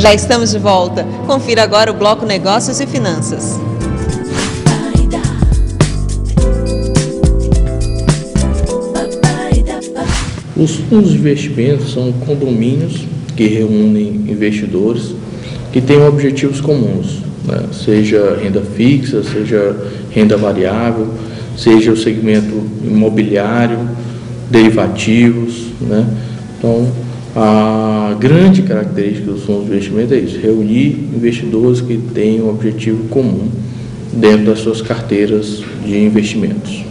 Já estamos de volta. Confira agora o Bloco Negócios e Finanças. Os fundos de investimento são condomínios que reúnem investidores que têm objetivos comuns, né? Seja renda fixa, seja renda variável, seja o segmento imobiliário, derivativos, né? Então, a grande característica dos fundos de investimento é isso: reunir investidores que têm um objetivo comum dentro das suas carteiras de investimentos.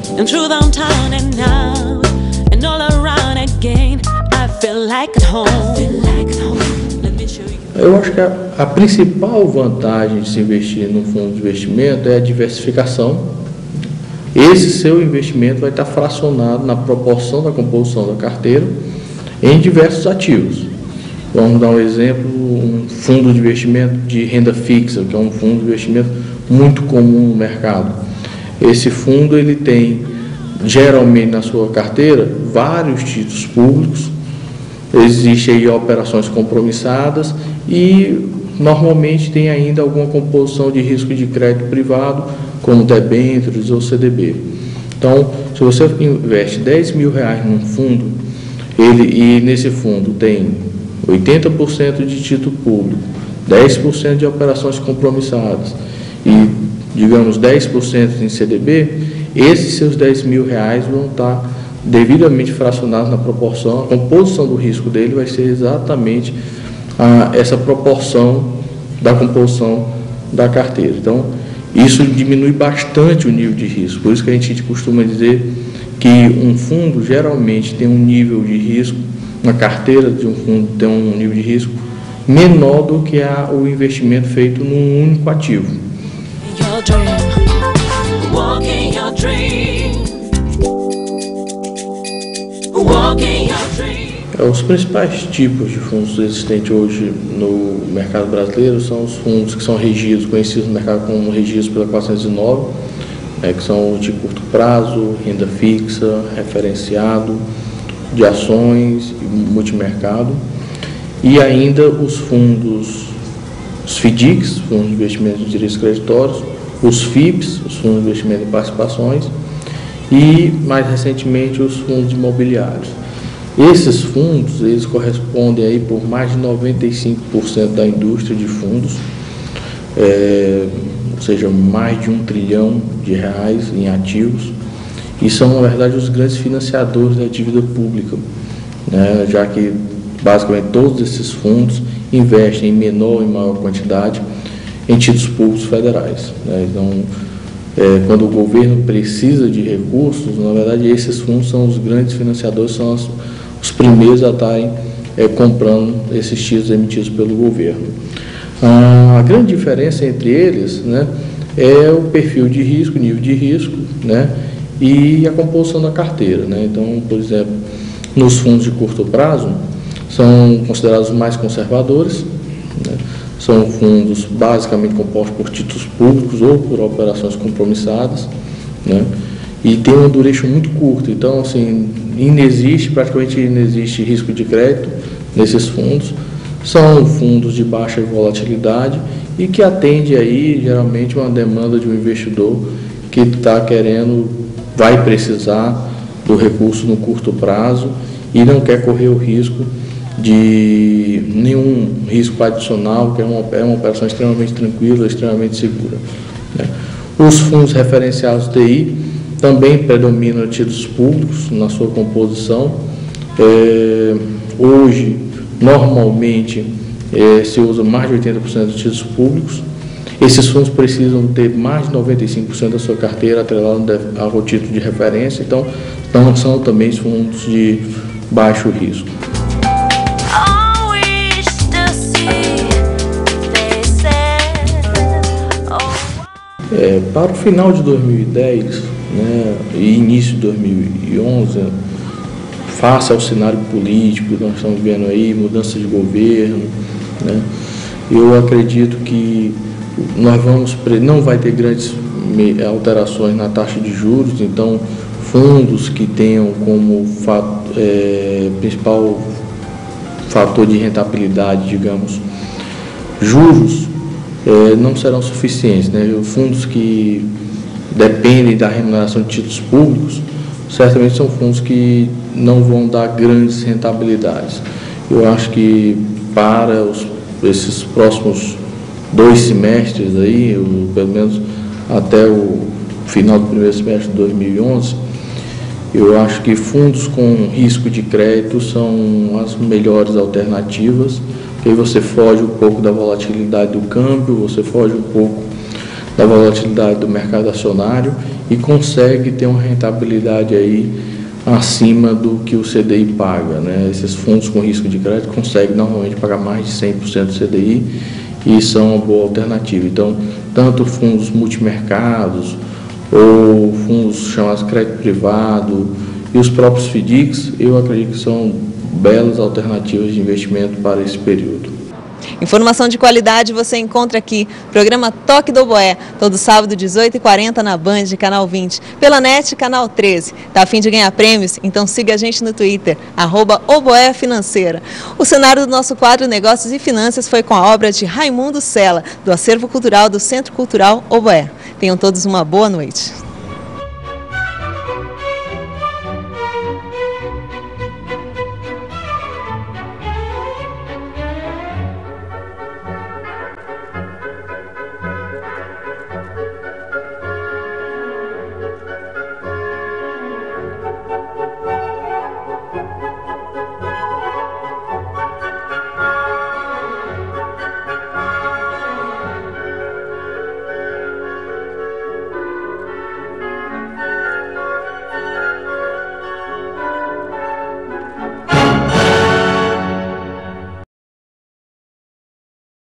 Eu acho que a principal vantagem de se investir num fundo de investimento é a diversificação. Esse seu investimento vai estar fracionado na proporção da composição da carteira em diversos ativos. Vamos dar um exemplo: um fundo de investimento de renda fixa, que é um fundo de investimento muito comum no mercado. Esse fundo ele tem geralmente na sua carteira vários títulos públicos, existem aí operações compromissadas e normalmente tem ainda alguma composição de risco de crédito privado, como debêntures ou CDB. Então, se você investe R$10.000 num fundo, e nesse fundo tem 80% de título público, 10% de operações compromissadas e, digamos, 10% em CDB, esses seus R$10.000 vão estar devidamente fracionados na proporção. A composição do risco dele vai ser exatamente essa proporção da composição da carteira. Então, isso diminui bastante o nível de risco. Por isso que a gente costuma dizer que um fundo geralmente tem um nível de risco, uma carteira de um fundo tem um nível de risco menor do que o investimento feito num único ativo. Os principais tipos de fundos existentes hoje no mercado brasileiro são os fundos que são regidos, conhecidos no mercado como regidos pela 409, que são de curto prazo, renda fixa, referenciado, de ações e multimercado, e ainda os fundos, os FDICs, fundos de investimento de direitos creditórios, os FIPs, os fundos de investimento em participações, e mais recentemente os fundos imobiliários. Esses fundos, eles correspondem aí por mais de 95% da indústria de fundos, ou seja, mais de R$1 trilhão em ativos, e são, na verdade, os grandes financiadores da dívida pública, né? Já que basicamente todos esses fundos investem em menor e maior quantidade em títulos públicos federais, né? Então, quando o governo precisa de recursos, na verdade, esses fundos são os grandes financiadores, são os primeiros a estarem comprando esses títulos emitidos pelo governo. A grande diferença entre eles, né, é o perfil de risco, nível de risco, né, e a composição da carteira, né? Então, por exemplo, nos fundos de curto prazo, são considerados mais conservadores, né? São fundos basicamente compostos por títulos públicos ou por operações compromissadas, né? E tem uma duration muito curta, então, assim, praticamente inexiste risco de crédito nesses fundos. São fundos de baixa volatilidade e que atende aí, geralmente, uma demanda de um investidor que está vai precisar do recurso no curto prazo e não quer correr o risco de nenhum risco adicional, que é uma operação extremamente tranquila, extremamente segura, né? Os fundos referenciados TI também predominam títulos públicos na sua composição. Hoje, normalmente, se usa mais de 80% de títulos públicos. Esses fundos precisam ter mais de 95% da sua carteira atrelada ao título de referência, então não são também fundos de baixo risco. Para o final de 2010, né, e início de 2011, face ao cenário político que nós estamos vendo aí, mudança de governo, né, eu acredito que não vai ter grandes alterações na taxa de juros, então fundos que tenham como principal fator de rentabilidade, digamos, juros não serão suficientes, né? Fundos que dependem da remuneração de títulos públicos, certamente são fundos que não vão dar grandes rentabilidades. Eu acho que para esses próximos 2 semestres aí, pelo menos até o final do primeiro semestre de 2011, eu acho que fundos com risco de crédito são as melhores alternativas, porque aí você foge um pouco da volatilidade do câmbio, você foge um pouco da volatilidade do mercado acionário e consegue ter uma rentabilidade aí acima do que o CDI paga, né? Esses fundos com risco de crédito conseguem normalmente pagar mais de 100% do CDI e são uma boa alternativa. Então, tanto fundos multimercados ou fundos chamados crédito privado e os próprios FDICs, eu acredito que são belas alternativas de investimento para esse período. Informação de qualidade você encontra aqui, programa Toque do Oboé, todo sábado 18h40 na Band, canal 20, pela NET, canal 13. Tá a fim de ganhar prêmios? Então siga a gente no Twitter, @oboéfinanceira. O cenário do nosso quadro Negócios e Finanças foi com a obra de Raimundo Sela, do Acervo Cultural do Centro Cultural Oboé. Tenham todos uma boa noite.